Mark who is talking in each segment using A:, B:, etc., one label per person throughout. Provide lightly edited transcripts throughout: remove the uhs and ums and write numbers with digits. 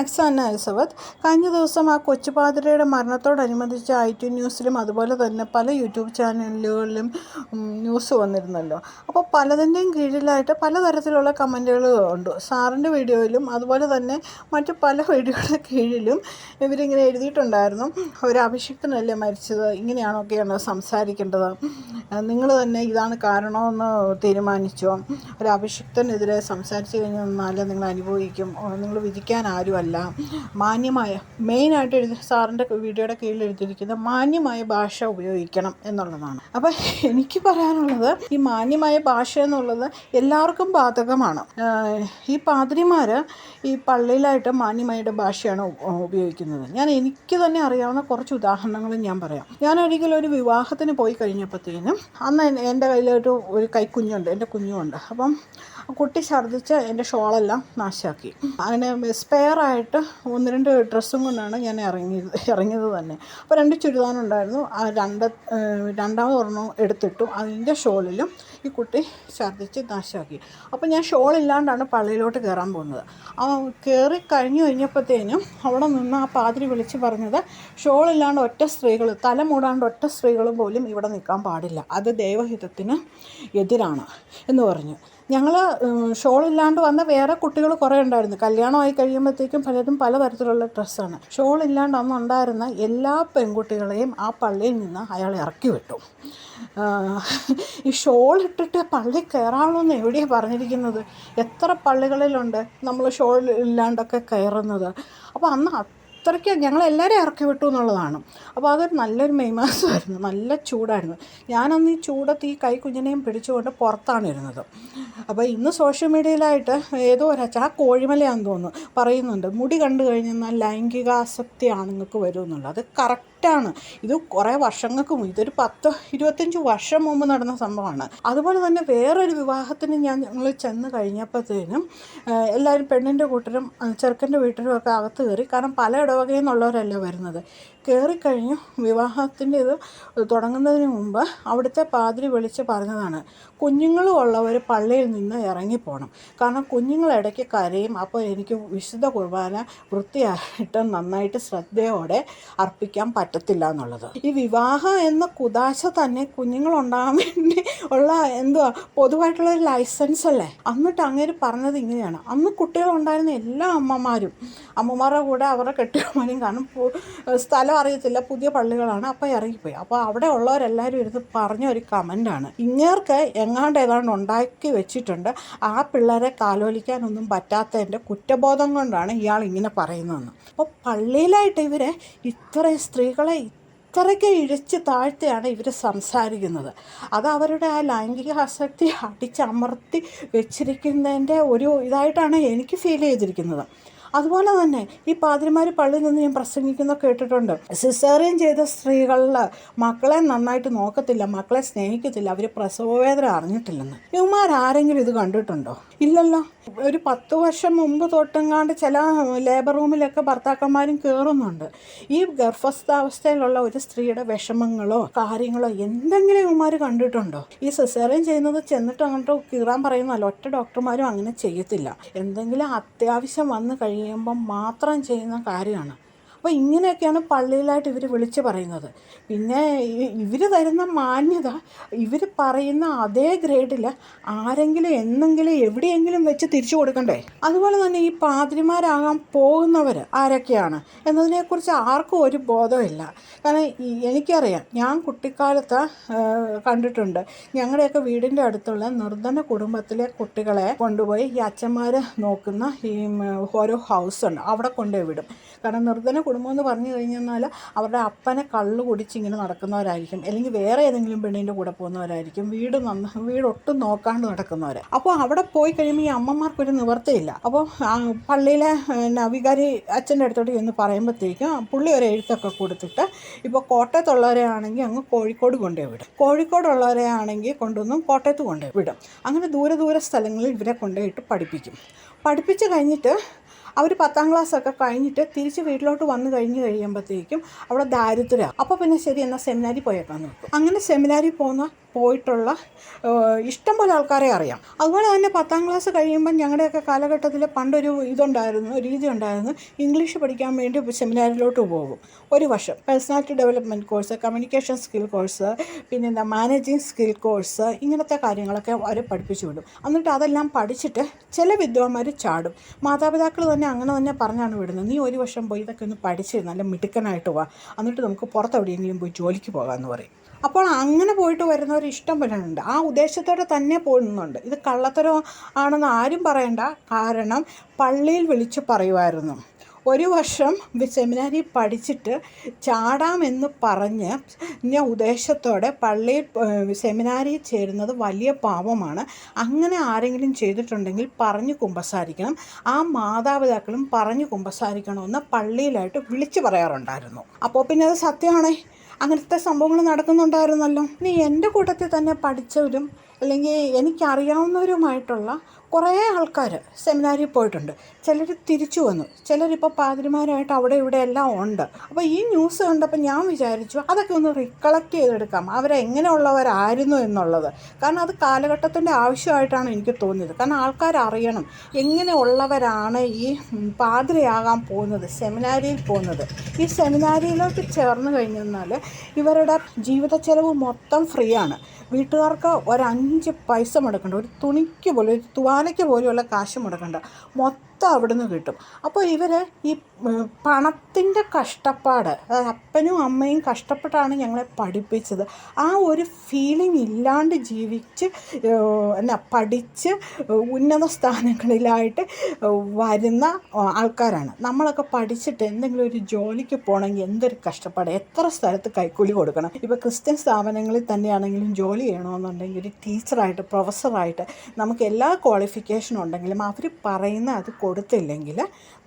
A: Max അന്ന Elizabeth. കഴിഞ്ഞ ദിവസം ആ കൊച്ചുപാതിരയുടെ മരണത്തോടനുബന്ധിച്ച് i2 ന്യൂസിലും അതുപോലെ തന്നെ പല യൂട്യൂബ് ചാനലുകളിലും ന്യൂസ് വന്നിരുന്നല്ലോ. അപ്പോൾ പലതിൻ്റെയും കീഴിലായിട്ട് പലതരത്തിലുള്ള കമൻറ്റുകൾ ഉണ്ട്. സാറിൻ്റെ വീഡിയോയിലും അതുപോലെ തന്നെ മറ്റു പല വീഡിയോയുടെ കീഴിലും ഇവരിങ്ങനെ എഴുതിയിട്ടുണ്ടായിരുന്നു, ഒരു അഭിഷിക്തനല്ലേ മരിച്ചത്, ഇങ്ങനെയാണൊക്കെയാണ് സംസാരിക്കേണ്ടത്, നിങ്ങൾ തന്നെ ഇതാണ് കാരണമെന്ന് തീരുമാനിച്ചോ, ഒരു അഭിഷിക്തനെതിരെ സംസാരിച്ചു കഴിഞ്ഞാൽ നിങ്ങൾ അനുഭവിക്കും, നിങ്ങൾ വിധിക്കാൻ ആരുമല്ല, മാന്യമായ മെയിനായിട്ട് സാറിൻ്റെ വീഡിയോയുടെ കീഴിൽ എഴുതിയിരിക്കുന്നത് മാന്യമായ ഭാഷ ഉപയോഗിക്കണം എന്നുള്ളതാണ്. അപ്പം എനിക്ക് പറയാനുള്ളത്, ഈ മാന്യമായ ഭാഷ എന്നുള്ളത് എല്ലാവർക്കും ബാധകമാണ്. ഈ പാതിരിമാർ ഈ പള്ളിയിലായിട്ട് മാന്യമായ ഭാഷയാണ് ഉപയോഗിക്കുന്നത്. എനിക്ക് തന്നെ അറിയാവുന്ന കുറച്ച് ഉദാഹരണങ്ങളും ഞാൻ പറയാം. ഞാൻ ഒരിക്കലും ഒരു വിവാഹത്തിന് പോയി കഴിഞ്ഞപ്പോഴത്തേനും അന്ന് എൻ്റെ കയ്യിലൊരു കൈക്കുഞ്ഞുണ്ട്, എൻ്റെ കുഞ്ഞുമുണ്ട്. അപ്പം കുട്ടി ഛർദ്ദിച്ച് എൻ്റെ ഷോളെല്ലാം നാശാക്കി. അങ്ങനെ സ്പെയറായിട്ട് 1-2 ഡ്രസ്സും കൊണ്ടാണ് ഞാൻ ഇറങ്ങിയത് തന്നെ. അപ്പോൾ 2 ചുരിദാറുണ്ടായിരുന്നു, ആ രണ്ടാമതൊരെണ്ണം എടുത്തിട്ടു, അതിൻ്റെ ഷോളിലും ഈ കുട്ടി ഛർദ്ദിച്ച് നാശാക്കി. അപ്പോൾ ഞാൻ ഷോളില്ലാണ്ടാണ് പള്ളിയിലോട്ട് കയറാൻ പോകുന്നത്. കയറി കഴിഞ്ഞപ്പോഴത്തേനും അവിടെ നിന്ന് ആ പാതിരി വിളിച്ച് പറഞ്ഞത്, ഷോളില്ലാണ്ട് ഒറ്റ സ്ത്രീകൾ, തല മൂടാണ്ട് ഒറ്റ സ്ത്രീകൾ പോലും ഇവിടെ നിൽക്കാൻ പാടില്ല, അത് ദൈവഹിതത്തിന് എതിരാണ് എന്ന് പറഞ്ഞു. ഞങ്ങൾ ഷോളില്ലാണ്ട് വന്ന വേറെ കുട്ടികൾ കുറേ ഉണ്ടായിരുന്നു. കല്യാണമായി കഴിയുമ്പോഴത്തേക്കും പലരും പലതരത്തിലുള്ള ഡ്രസ്സാണ്. ഷോളില്ലാണ്ട് അന്നുണ്ടായിരുന്ന എല്ലാ പെൺകുട്ടികളെയും ആ പള്ളിയിൽ നിന്ന് അയാൾ ഇറക്കി വിട്ടു. ഈ ഷോൾ ഇട്ടിട്ട് പള്ളി കയറാമെന്ന് എവിടെയാണ് പറഞ്ഞിരിക്കുന്നത്? എത്ര പള്ളികളിലുണ്ട് നമ്മൾ ഷോൾ ഇല്ലാണ്ടൊക്കെ കയറുന്നത്. അപ്പോൾ അന്ന് അത്രയ്ക്ക് ഞങ്ങളെല്ലാവരും ഇറക്കി വിട്ടു എന്നുള്ളതാണ്. അപ്പോൾ അതൊരു നല്ലൊരു മെയ് മാസമായിരുന്നു, നല്ല ചൂടായിരുന്നു. ഞാനന്ന് ഈ ചൂടത്ത് ഈ കൈക്കുഞ്ഞിനെയും പിടിച്ചുകൊണ്ട് പുറത്താണ് ഇരുന്നത്. അപ്പോൾ ഇന്ന് സോഷ്യൽ മീഡിയയിലായിട്ട് ഏതോ ഒരച്ഛൻ, ആ കോഴിമലയാണെന്ന് തോന്നുന്നു, പറയുന്നുണ്ട് മുടി കണ്ടു കഴിഞ്ഞാൽ ലൈംഗികാസക്തി ആണുങ്ങൾക്ക് വരും എന്നുള്ളത്. അത് കറക്റ്റാണ്. ഇത് കുറേ വർഷങ്ങൾക്ക് മുമ്പ്, ഇതൊരു 10-25 വർഷം മുമ്പ് നടന്ന സംഭവമാണ്. അതുപോലെ തന്നെ വേറൊരു വിവാഹത്തിന് ഞങ്ങൾ ചെന്ന് കഴിഞ്ഞപ്പോഴത്തേനും എല്ലാവരും പെണ്ണിൻ്റെ കൂട്ടരും ചെറുക്കൻ്റെ വീട്ടിലും ഒക്കെ അകത്ത് കയറി. കാരണം പല ഇടവകയിൽ നിന്നുള്ളവരല്ല വരുന്നത്. കയറിക്കഴിഞ്ഞു വിവാഹത്തിൻ്റെ ഇത് തുടങ്ങുന്നതിന് മുമ്പ് അവിടുത്തെ പാതിരി വിളിച്ച് പറഞ്ഞതാണ്, കുഞ്ഞുങ്ങളും ഉള്ളവർ പള്ളിയിൽ നിന്ന് ഇറങ്ങിപ്പോകണം, കാരണം കുഞ്ഞുങ്ങളിടയ്ക്ക് കരയും, അപ്പോൾ എനിക്ക് വിശുദ്ധ കുർബാന വൃത്തിയായിട്ട് നന്നായിട്ട് ശ്രദ്ധയോടെ അർപ്പിക്കാൻ പറ്റത്തില്ല എന്നുള്ളത്. ഈ വിവാഹം എന്ന കുദാശ തന്നെ കുഞ്ഞുങ്ങളുണ്ടാകാൻ വേണ്ടി ഉള്ള പൊതുവായിട്ടുള്ളൊരു ലൈസൻസ് അല്ലേ. എന്നിട്ട് അങ്ങനെ പറഞ്ഞത് ഇങ്ങനെയാണ്. അന്ന് കുട്ടികളുണ്ടായിരുന്ന എല്ലാ അമ്മമാരുടെ കൂടെ അവരുടെ കെട്ടിയമാരും, കാരണം സ്ഥലം അറിയത്തില്ല, പുതിയ പള്ളികളാണ്, അപ്പോൾ ഇറങ്ങിപ്പോയി. അപ്പോൾ അവിടെ ഉള്ളവരെല്ലാവരും ഇരുന്ന് പറഞ്ഞ ഒരു കമൻ്റാണ്, ഇങ്ങേർക്ക് ഏതാണ്ട് ഉണ്ടാക്കി വെച്ചിട്ടുണ്ട്, ആ പിള്ളേരെ കാലോലിക്കാനൊന്നും പറ്റാത്തതിൻ്റെ കുറ്റബോധം കൊണ്ടാണ് ഇയാൾ ഇങ്ങനെ പറയുന്നതെന്ന്. അപ്പോൾ പള്ളിയിലായിട്ട് ഇവരെ ഇത്രയും സ്ത്രീകളെ ഇത്രയ്ക്ക് ഇഴിച്ച് താഴ്ത്തിയാണ് ഇവർ സംസാരിക്കുന്നത്. അത് അവരുടെ ആ ലൈംഗിക ആസക്തി അടിച്ചമർത്തി വെച്ചിരിക്കുന്നതിൻ്റെ ഒരു ഇതായിട്ടാണ് എനിക്ക് ഫീൽ ചെയ്തിരിക്കുന്നത്. അതുപോലെ തന്നെ ഈ പാതിരിമാർ പള്ളിയിൽ നിന്ന് ഞാൻ പ്രസംഗിക്കുന്ന കേട്ടിട്ടുണ്ട്, സിസേറിയൻ ചെയ്ത സ്ത്രീകളിൽ മക്കളെ നന്നായിട്ട് നോക്കത്തില്ല, മക്കളെ സ്നേഹിക്കത്തില്ല, അവർ പ്രസവവേദന അറിഞ്ഞിട്ടില്ലെന്ന്. ഇവന്മാരാരെങ്കിലും ഇത് കണ്ടിട്ടുണ്ടോ? ഇല്ലല്ലോ. ഒരു 10 വർഷം മുമ്പ് തൊട്ടെങ്ങാണ്ട് ചില ലേബർ റൂമിലൊക്കെ ഭർത്താക്കന്മാരും കയറുന്നുണ്ട്. ഈ ഗർഭസ്ഥാവസ്ഥയിലുള്ള ഒരു സ്ത്രീയുടെ വിഷമങ്ങളോ കാര്യങ്ങളോ എന്തെങ്കിലും ഇവന്മാർ കണ്ടിട്ടുണ്ടോ? ഈ സിസേറിയൻ ചെയ്യുന്നത് ചെന്നിട്ട് അങ്ങോട്ട് കീറാൻ പറയുന്നതല്ല, ഒറ്റ ഡോക്ടർമാരും അങ്ങനെ ചെയ്യത്തില്ല. എന്തെങ്കിലും അത്യാവശ്യം വന്നു കഴിയുമ്പം മാത്രം ചെയ്യുന്ന കാര്യമാണ്. അപ്പോൾ ഇങ്ങനെയൊക്കെയാണ് പള്ളിയിലായിട്ട് ഇവർ വിളിച്ച് പറയുന്നത്. പിന്നെ ഇവർ തരുന്ന മാന്യത, ഇവർ പറയുന്ന അതേ ഗ്രേഡിൽ ആരെങ്കിലും എന്നെങ്കിലും എവിടെയെങ്കിലും വെച്ച് തിരിച്ചു കൊടുക്കണ്ടേ? അതുപോലെ തന്നെ ഈ പാതിരിമാരാകാൻ പോകുന്നവർ ആരൊക്കെയാണ് എന്നതിനെക്കുറിച്ച് ആർക്കും ഒരു ബോധമില്ല. കാരണം എനിക്കറിയാം, ഞാൻ കുട്ടിക്കാലത്ത് കണ്ടിട്ടുണ്ട്, ഞങ്ങളുടെയൊക്കെ വീടിൻ്റെ അടുത്തുള്ള നിർധന കുടുംബത്തിലെ കുട്ടികളെ കൊണ്ടുപോയി ഈ അച്ഛന്മാർ നോക്കുന്ന ഈ ഓരോ ഹൗസുണ്ട്, അവിടെ കൊണ്ടുപോയി വിടും. കാരണം നിർധന കുടുംബം എന്ന് പറഞ്ഞു കഴിഞ്ഞാൽ അവരുടെ അപ്പനെ കള്ള് കുടിച്ച് ഇങ്ങനെ നടക്കുന്നവരായിരിക്കും, അല്ലെങ്കിൽ വേറെ ഏതെങ്കിലും പെണ്ണിൻ്റെ കൂടെ പോകുന്നവരായിരിക്കും, വീട് ഒട്ടും നോക്കാണ്ട് നടക്കുന്നവർ. അപ്പോൾ അവിടെ പോയി കഴിയുമ്പോൾ ഈ അമ്മമാർക്കൊരു നിവർത്തിയില്ല. അപ്പോൾ പള്ളിയിലെ വികാരി അച്ഛൻ്റെ അടുത്തോട്ട് എന്ന് പറയുമ്പോഴത്തേക്കും പുള്ളി ഒരു എഴുത്തൊക്കെ കൊടുത്തിട്ട്, ഇപ്പോൾ കോട്ടയത്തുള്ളവരെ ആണെങ്കിൽ അങ്ങ് കോഴിക്കോട് കൊണ്ടുപോയി വിടും, കോഴിക്കോടുള്ളവരെ ആണെങ്കിൽ കൊണ്ടുവന്നും കോട്ടയത്ത് കൊണ്ടുപോയി വിടും. അങ്ങനെ ദൂരെ സ്ഥലങ്ങളിൽ ഇവരെ കൊണ്ടുപോയിട്ട് പഠിപ്പിക്കും. പഠിപ്പിച്ച് കഴിഞ്ഞിട്ട് അവർ 10ാം ക്ലാസ്സൊക്കെ കഴിഞ്ഞിട്ട് തിരിച്ച് വീട്ടിലോട്ട് വന്നു കഴിയുമ്പോഴത്തേക്കും അവിടെ ദാരിദ്ര്യമാണ്. അപ്പോൾ പിന്നെ ശരി എന്നാൽ സെമിനാരി പോയേക്കാന്ന് നോക്കും. അങ്ങനെ സെമിനാരി പോയിട്ടുള്ള ഇഷ്ടം പോലെ ആൾക്കാരെ അറിയാം. അതുപോലെ തന്നെ 10ാം ക്ലാസ് കഴിയുമ്പം ഞങ്ങളുടെയൊക്കെ കാലഘട്ടത്തിൽ പണ്ടൊരു രീതി ഉണ്ടായിരുന്നു. ഇംഗ്ലീഷ് പഠിക്കാൻ വേണ്ടി സെമിനാരിലോട്ട് പോകും. ഒരു വർഷം personality development course, communication skill course, പിന്നെ മാനേജിങ് സ്കിൽ കോഴ്സ്, ഇങ്ങനത്തെ കാര്യങ്ങളൊക്കെ അവർ പഠിപ്പിച്ചു വിടും. എന്നിട്ട് അതെല്ലാം പഠിച്ചിട്ട് ചില വിദ്വാന്മാർ ചാടും. മാതാപിതാക്കൾ തന്നെ അങ്ങനെ തന്നെ പറഞ്ഞാണ് വിടുന്നത്. നീ ഒരു വർഷം പോയി ഇതൊക്കെ ഒന്ന് പഠിച്ച് നല്ല മിടുക്കനായിട്ട് വാ, എന്നിട്ട് നമുക്ക് പുറത്തെവിടെയെങ്കിലും പോയി ജോലിക്ക് പോകാമെന്ന് പറയും. അപ്പോൾ അങ്ങനെ പോയിട്ട് വരുന്നവർ ഇഷ്ടം പോലെ ഉണ്ട്. ആ ഉദ്ദേശത്തോടെ തന്നെ പോകുന്നുണ്ട്. ഇത് കള്ളത്തരം ആണെന്ന് ആരും പറയണ്ട. കാരണം പള്ളിയിൽ വിളിച്ച് പറയുമായിരുന്നു, ഒരു വർഷം സെമിനാരി പഠിച്ചിട്ട് ചാടാമെന്ന് പറഞ്ഞ് ഉദ്ദേശത്തോടെ പള്ളിയിൽ സെമിനാരിയിൽ ചേരുന്നത് വലിയ പാപമാണ്. അങ്ങനെ ആരെങ്കിലും ചെയ്തിട്ടുണ്ടെങ്കിൽ പറഞ്ഞു കുമ്പസാരിക്കണം. ആ മാതാപിതാക്കളും പറഞ്ഞു കുമ്പസാരിക്കണമെന്ന് പള്ളിയിലായിട്ട് വിളിച്ച് പറയാറുണ്ടായിരുന്നു. അപ്പോൾ പിന്നെ അത് സത്യമാണേ, അങ്ങനത്തെ സംഭവങ്ങൾ നടക്കുന്നുണ്ടായിരുന്നല്ലോ. ഇനി എൻ്റെ കൂട്ടത്തിൽ തന്നെ പഠിച്ചവരും അല്ലെങ്കിൽ എനിക്കറിയാവുന്നവരുമായിട്ടുള്ള കുറേ ആൾക്കാർ സെമിനാരിൽ പോയിട്ടുണ്ട്. ചിലർ തിരിച്ചു വന്നു, ചിലരിപ്പോൾ പാതിരിമാരായിട്ട് അവിടെ ഇവിടെ എല്ലാം ഉണ്ട്. അപ്പോൾ ഈ ന്യൂസ് കണ്ടപ്പോൾ ഞാൻ വിചാരിച്ചു അതൊക്കെ ഒന്ന് റിക്കളക്ട് ചെയ്തെടുക്കാം, അവരെങ്ങനെയുള്ളവരായിരുന്നു എന്നുള്ളത്. കാരണം അത് കാലഘട്ടത്തിൻ്റെ ആവശ്യമായിട്ടാണ് എനിക്ക് തോന്നിയത്. കാരണം ആൾക്കാർ അറിയണം എങ്ങനെയുള്ളവരാണ് ഈ പാതിരിയാകാൻ പോകുന്നത്, സെമിനാരിയിൽ പോകുന്നത്. ഈ സെമിനാരിയിലോട്ട് ചേർന്ന് കഴിഞ്ഞാൽ ഇവരുടെ ജീവിത ചെലവ് മൊത്തം ഫ്രീ ആണ്. വീട്ടുകാർക്ക് ഒരു 5 പൈസ മുടക്കണ്ട, ഒരു തുണിക്ക് പോലും ഒരു തുവാലയ്ക്ക് പോലെയുള്ള കാശ് മുടക്കണ്ട, മൊത്തം അവിടുന്ന് കിട്ടും. അപ്പോൾ ഇവർ ഈ പണത്തിൻ്റെ കഷ്ടപ്പാട്, അതായത് അപ്പനും അമ്മയും കഷ്ടപ്പെട്ടാണ് ഞങ്ങളെ പഠിപ്പിച്ചത്, ആ ഒരു ഫീലിംഗ് ഇല്ലാണ്ട് ജീവിച്ച് പഠിച്ച് ഉന്നത സ്ഥാനങ്ങളിലായിട്ട് വരുന്ന ആൾക്കാരാണ്. നമ്മളൊക്കെ പഠിച്ചിട്ട് എന്തെങ്കിലും ഒരു ജോലിക്ക് പോകണമെങ്കിൽ എന്തൊരു കഷ്ടപ്പാട്, എത്ര സ്ഥലത്ത് കൈക്കൂലി കൊടുക്കണം. ഇപ്പോൾ ക്രിസ്ത്യൻ സ്ഥാപനങ്ങളിൽ തന്നെയാണെങ്കിലും ജോലി ചെയ്യണമെന്നുണ്ടെങ്കിൽ ഒരു ടീച്ചറായിട്ട്, പ്രൊഫസറായിട്ട് നമുക്ക് എല്ലാ ക്വാളിഫിക്കേഷനും ഉണ്ടെങ്കിലും അവർ പറയുന്ന അത് കൊടുത്തില്ലെങ്കിൽ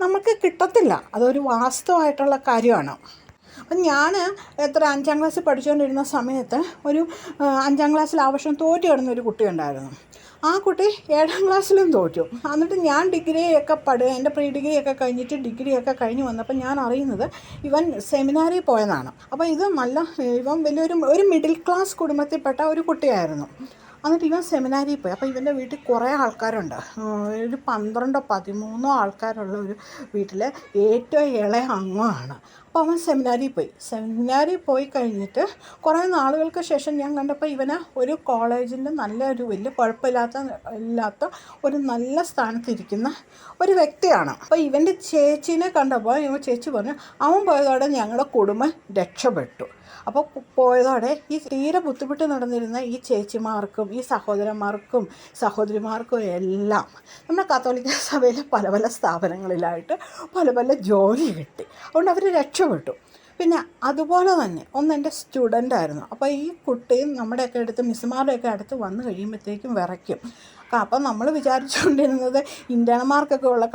A: നമുക്ക് കിട്ടത്തില്ല. അതൊരു വാസ്തവമായിട്ടുള്ള കാര്യമാണ്. അപ്പം ഞാൻ 5ാം ക്ലാസ്സിൽ പഠിച്ചുകൊണ്ടിരുന്ന സമയത്ത് ഒരു 5ാം ക്ലാസ്സിൽ ആ വർഷം തോറ്റു കിടന്നൊരു കുട്ടിയുണ്ടായിരുന്നു. ആ കുട്ടി 7ാം ക്ലാസ്സിലും തോറ്റു. എന്നിട്ട് ഞാൻ എൻ്റെ പ്രീ ഡിഗ്രിയൊക്കെ കഴിഞ്ഞിട്ട് ഡിഗ്രിയൊക്കെ കഴിഞ്ഞ് വന്നപ്പോൾ ഞാൻ അറിയുന്നത് ഇവൻ സെമിനാരിൽ പോയതാണ്. അപ്പോൾ ഇവൻ ഒരു മിഡിൽ ക്ലാസ് കുടുംബത്തിൽപ്പെട്ട ഒരു കുട്ടിയായിരുന്നു. എന്നിട്ട് ഇവൻ സെമിനാരിൽ പോയി. അപ്പോൾ ഇവൻ്റെ വീട്ടിൽ കുറേ ആൾക്കാരുണ്ട്. ഒരു 12-13 ആൾക്കാരുള്ള ഒരു വീട്ടിലെ ഏറ്റവും ഇളയ അംഗമാണ്. അപ്പോൾ അവൻ സെമിനാരിൽ പോയി കഴിഞ്ഞിട്ട് കുറേ നാളുകൾക്ക് ശേഷം ഞാൻ കണ്ടപ്പോൾ ഇവന് ഒരു കോളേജിൻ്റെ വലിയ കുഴപ്പമില്ലാത്ത ഒരു നല്ല സ്ഥാനത്തിരിക്കുന്ന ഒരു വ്യക്തിയാണ്. അപ്പോൾ ഇവൻ്റെ ചേച്ചീനെ കണ്ടപ്പോൾ ചേച്ചി പറഞ്ഞു, അവൻ പോയതോടെ ഞങ്ങളുടെ കുടുംബം രക്ഷപ്പെട്ടു. അപ്പോൾ പോയതോടെ ഈ തീരെ ബുദ്ധിമുട്ട് നടന്നിരുന്ന ഈ ചേച്ചിമാർക്കും ഈ സഹോദരിമാർക്കും എല്ലാം നമ്മുടെ കത്തോലിക്ക സഭയിലെ പല സ്ഥാപനങ്ങളിലായിട്ട് പല ജോലി കിട്ടി. അതുകൊണ്ട് അവർ രക്ഷപ്പെട്ടു. പിന്നെ അതുപോലെ തന്നെ എൻ്റെ സ്റ്റുഡൻ്റായിരുന്നു. അപ്പോൾ ഈ കുട്ടിയും നമ്മുടെയൊക്കെ അടുത്ത് മിസ്സുമാരുടെയൊക്കെ അടുത്ത് വന്നു കഴിയുമ്പോഴത്തേക്കും വിറയ്ക്കും. അപ്പം നമ്മൾ വിചാരിച്ചുകൊണ്ടിരുന്നത് ഇന്ത്യന്മാർക്കൊക്കെ ഉള്ള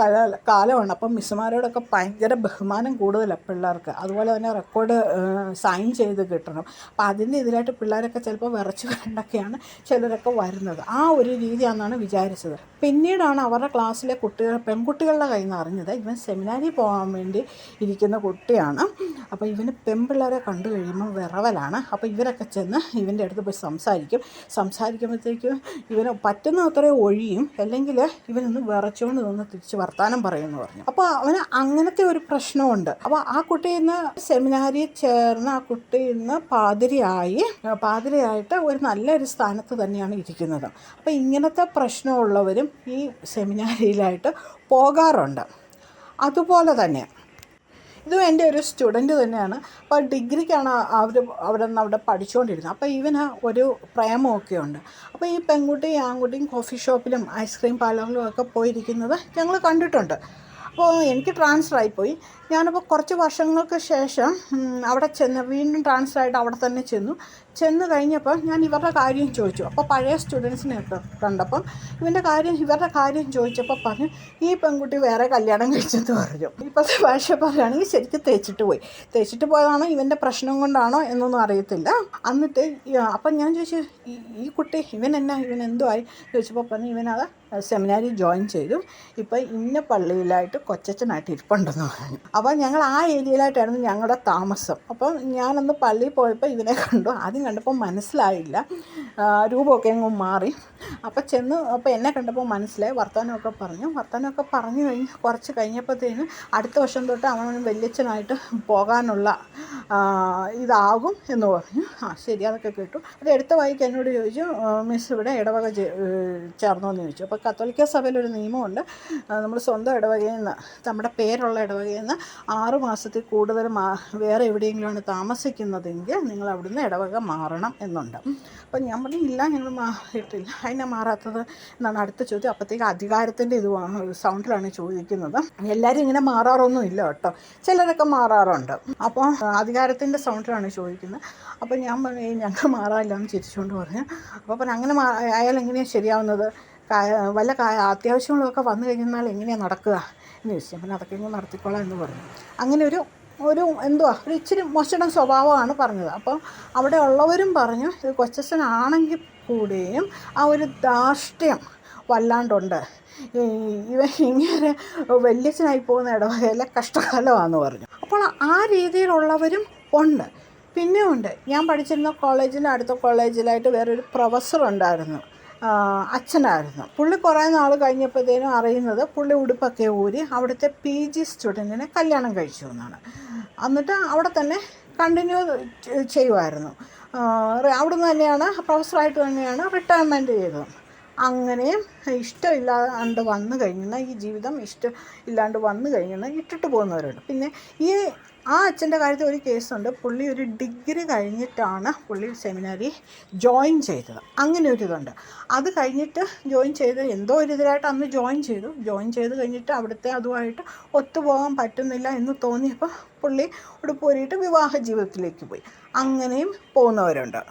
A: കാലമാണ്. അപ്പം മിസ്സുമാരോടൊക്കെ ഭയങ്കര ബഹുമാനം കൂടുതലാണ് പിള്ളേർക്ക്. അതുപോലെ തന്നെ റെക്കോർഡ് സൈൻ ചെയ്ത് കിട്ടണം. അപ്പം അതിൻ്റെ ഇതിലായിട്ട് പിള്ളേരൊക്കെ ചിലപ്പോൾ വിറച്ച് കൊണ്ടൊക്കെയാണ് ചിലരൊക്കെ വരുന്നത്. ആ ഒരു രീതിയാണെന്നാണ് വിചാരിച്ചത്. പിന്നീടാണ് അവരുടെ ക്ലാസ്സിലെ പെൺകുട്ടികളുടെ കയ്യിൽ നിന്ന് അറിഞ്ഞത് ഇവൻ സെമിനാരിൽ പോകാൻ വേണ്ടി ഇരിക്കുന്ന കുട്ടിയാണ്. അപ്പോൾ ഇവന് പെൺപിള്ളേരെ കണ്ടു കഴിയുമ്പോൾ വിറവലാണ്. അപ്പോൾ ഇവരൊക്കെ ചെന്ന് ഇവൻ്റെ അടുത്ത് പോയി സംസാരിക്കുമ്പോഴത്തേക്കും ഇവന് പറ്റുന്ന അത്രയും ഒഴിയും, അല്ലെങ്കിൽ ഇവനൊന്ന് വിറച്ചുകൊണ്ട് നിന്ന് തിരിച്ച് വർത്താനം പറയുമെന്ന് പറഞ്ഞു. അപ്പോൾ അവന് അങ്ങനത്തെ ഒരു പ്രശ്നമുണ്ട്. അപ്പോൾ ആ കുട്ടി ഇന്ന് സെമിനാരിൽ ചേർന്ന് ആ കുട്ടി ഇന്ന് പാതിരിയായിട്ട് ഒരു നല്ലൊരു സ്ഥാനത്ത് തന്നെയാണ് ഇരിക്കുന്നത്. അപ്പോൾ ഇങ്ങനത്തെ പ്രശ്നമുള്ളവരും ഈ സെമിനാരിയിലായിട്ട് പോകാറുണ്ട്. അതുപോലെ തന്നെ ഇതും എൻ്റെ ഒരു സ്റ്റുഡൻറ്റ് തന്നെയാണ്. അപ്പോൾ ഡിഗ്രിക്കാണ് അവിടെ പഠിച്ചുകൊണ്ടിരുന്നത്. അപ്പോൾ ഇവന് ഒരു പ്രേമമൊക്കെ ഉണ്ട്. അപ്പോൾ ഈ പെൺകുട്ടിയും ആൺകുട്ടിയും കോഫി ഷോപ്പിലും ഐസ്ക്രീം പാർലറിലും ഒക്കെ പോയിരിക്കുന്നത് ഞങ്ങൾ കണ്ടിട്ടുണ്ട്. അപ്പോൾ എനിക്ക് ട്രാൻസ്ഫറായിപ്പോയി. ഞാനപ്പോൾ കുറച്ച് വർഷങ്ങൾക്ക് ശേഷം അവിടെ വീണ്ടും ട്രാൻസ്ഫറായിട്ട് അവിടെ തന്നെ ചെന്ന് കഴിഞ്ഞപ്പോൾ ഞാൻ ഇവരുടെ കാര്യം ചോദിച്ചു. അപ്പോൾ പഴയ സ്റ്റുഡൻസിനെയൊക്കെ കണ്ടപ്പം ഇവരുടെ കാര്യം ചോദിച്ചപ്പോൾ പറഞ്ഞു ഈ പെൺകുട്ടി വേറെ കല്യാണം കഴിച്ചെന്ന് പറഞ്ഞു. ഇപ്പോഴത്തെ ഭാഷ പറയുകയാണെങ്കിൽ ശരിക്കും തേച്ചിട്ട് പോയതാണോ ഇവൻ്റെ പ്രശ്നം കൊണ്ടാണോ എന്നൊന്നും അറിയത്തില്ല. എന്നിട്ട് അപ്പം ഞാൻ ചോദിച്ചു ഈ കുട്ടി ഇവൻ എന്തുമായി ചോദിച്ചപ്പോൾ പറഞ്ഞു ഇവനത് സെമിനാരി ജോയിൻ ചെയ്തു. ഇപ്പം ഇന്ന പള്ളിയിലായിട്ട് കൊച്ചച്ഛനായിട്ട് ഇരിപ്പുണ്ടെന്ന് പറഞ്ഞു. അപ്പോൾ ഞങ്ങൾ ആ ഏരിയയിലായിട്ടായിരുന്നു ഞങ്ങളുടെ താമസം. അപ്പം ഞാനന്ന് പള്ളിയിൽ പോയപ്പോൾ ഇതിനെ കണ്ടു. ആദ്യം കണ്ടപ്പോൾ മനസ്സിലായില്ല, രൂപമൊക്കെ അങ്ങ് മാറി. അപ്പോൾ എന്നെ കണ്ടപ്പോൾ മനസ്സിലായി. വർത്തമാനമൊക്കെ പറഞ്ഞു കഴിഞ്ഞ് കുറച്ച് കഴിഞ്ഞപ്പോഴത്തേനും അടുത്ത വർഷം തൊട്ട് അവൻ വല്യച്ഛനായിട്ട് പോകാനുള്ള ഇതാകും എന്ന് പറഞ്ഞു. ശരി, അതൊക്കെ കേട്ടു. അത് എടുത്ത വഴിക്ക് എന്നോട് ചോദിച്ചു, മിസ് ഇവിടെ ഇടവക ചേർന്നോ എന്ന് ചോദിച്ചു. അപ്പോൾ കത്തോലിക്ക സഭയിലൊരു നിയമമുണ്ട്, നമ്മൾ സ്വന്തം ഇടവകയിൽ നിന്ന്, നമ്മുടെ പേരുള്ള ഇടവകയിൽ നിന്ന് 6 മാസത്തിൽ കൂടുതൽ വേറെ എവിടെയെങ്കിലുമാണ് താമസിക്കുന്നതെങ്കിൽ നിങ്ങൾ അവിടുന്ന് ഇടവക മാറണം എന്നുണ്ട്. അപ്പം ഞാൻ പറഞ്ഞു ഇല്ല, ഞങ്ങൾ മാറിയിട്ടില്ല. അതിനെ മാറാത്തത് എന്നാണ് അടുത്ത ചോദ്യം. അപ്പോഴത്തേക്ക് അധികാരത്തിൻ്റെ സൗണ്ടിലാണ് ചോദിക്കുന്നത്. എല്ലാവരും ഇങ്ങനെ മാറാറൊന്നും ഇല്ല കേട്ടോ, ചിലരൊക്കെ മാറാറുണ്ട്. അപ്പോൾ അധികാരത്തിൻ്റെ സൗണ്ടിലാണ് ചോദിക്കുന്നത്. അപ്പോൾ ഞാൻ പറഞ്ഞു ഞങ്ങൾ മാറാറില്ല എന്ന് ചിരിച്ചുകൊണ്ട് പറഞ്ഞു. അപ്പോൾ അങ്ങനെ അയാൾ എങ്ങനെയാണ് ശരിയാവുന്നത്, വല്ല അത്യാവശ്യങ്ങളൊക്കെ വന്നു കഴിഞ്ഞാൽ എങ്ങനെയാണ് നടക്കുക എന്ന് ചോദിച്ചു. പിന്നെ അതൊക്കെ ഇങ്ങനെ നടത്തിക്കോളാം എന്ന് പറഞ്ഞു. അങ്ങനെ ഒരു ഇച്ചിരി മോശം സ്വഭാവമാണ് പറഞ്ഞത്. അപ്പോൾ അവിടെ ഉള്ളവരും പറഞ്ഞു ഇത് കൊച്ചച്ഛനാണെങ്കിൽ കൂടിയും ആ ഒരു ധാർഷ്ട്യം വല്ലാണ്ടുണ്ട്, ഇങ്ങനെ വല്യച്ഛനായി പോകുന്ന ഇടവകയിലെ കഷ്ടകാലമാണെന്ന് പറഞ്ഞു. അപ്പോൾ ആ രീതിയിലുള്ളവരും ഉണ്ട്. പിന്നെ ഉണ്ട്, ഞാൻ പഠിച്ചിരുന്ന കോളേജിൻ്റെ അടുത്ത കോളേജിലായിട്ട് വേറൊരു പ്രൊഫസർ ഉണ്ടായിരുന്നു, അച്ഛനായിരുന്നു. പുള്ളി കുറേ നാൾ കഴിഞ്ഞപ്പോഴത്തേനും അറിയുന്നത് പുള്ളി ഉടുപ്പൊക്കെ ഊരി അവിടുത്തെ PG സ്റ്റുഡൻറ്റിനെ കല്യാണം കഴിച്ചു എന്നാണ്. എന്നിട്ട് അവിടെ തന്നെ കണ്ടിന്യൂ ചെയ്യുമായിരുന്നു. അവിടുന്ന് തന്നെയാണ് പ്രൊഫസറായിട്ട് തന്നെയാണ് റിട്ടയർമെൻറ്റ് ചെയ്തത്. അങ്ങനെയും ഇഷ്ടമില്ലാണ്ട് വന്നു കഴിഞ്ഞാൽ, ഈ ജീവിതം ഇഷ്ടമില്ലാണ്ട് വന്നു കഴിഞ്ഞാൽ ഇട്ടിട്ട് പോകുന്നവരുണ്ട്. പിന്നെ ആ അച്ഛൻ്റെ കാര്യത്തിൽ ഒരു കേസുണ്ട്. പുള്ളി ഒരു ഡിഗ്രി കഴിഞ്ഞിട്ടാണ് പുള്ളി സെമിനാരി ജോയിൻ ചെയ്തത്. അങ്ങനെ ഒരു ഇതുണ്ട്. അത് കഴിഞ്ഞിട്ട് ജോയിൻ ചെയ്ത് എന്തോ ഒരു ഇതിലായിട്ട് അന്ന് ജോയിൻ ചെയ്ത് കഴിഞ്ഞിട്ട് അവിടുത്തെ അതുമായിട്ട് ഒത്തുപോകാൻ പറ്റുന്നില്ല എന്ന് തോന്നിയപ്പോൾ പുള്ളി ഉടുപ്പൂരിയിട്ട് വിവാഹ ജീവിതത്തിലേക്ക് പോയി. അങ്ങനെയും പോകുന്നവരുണ്ട്.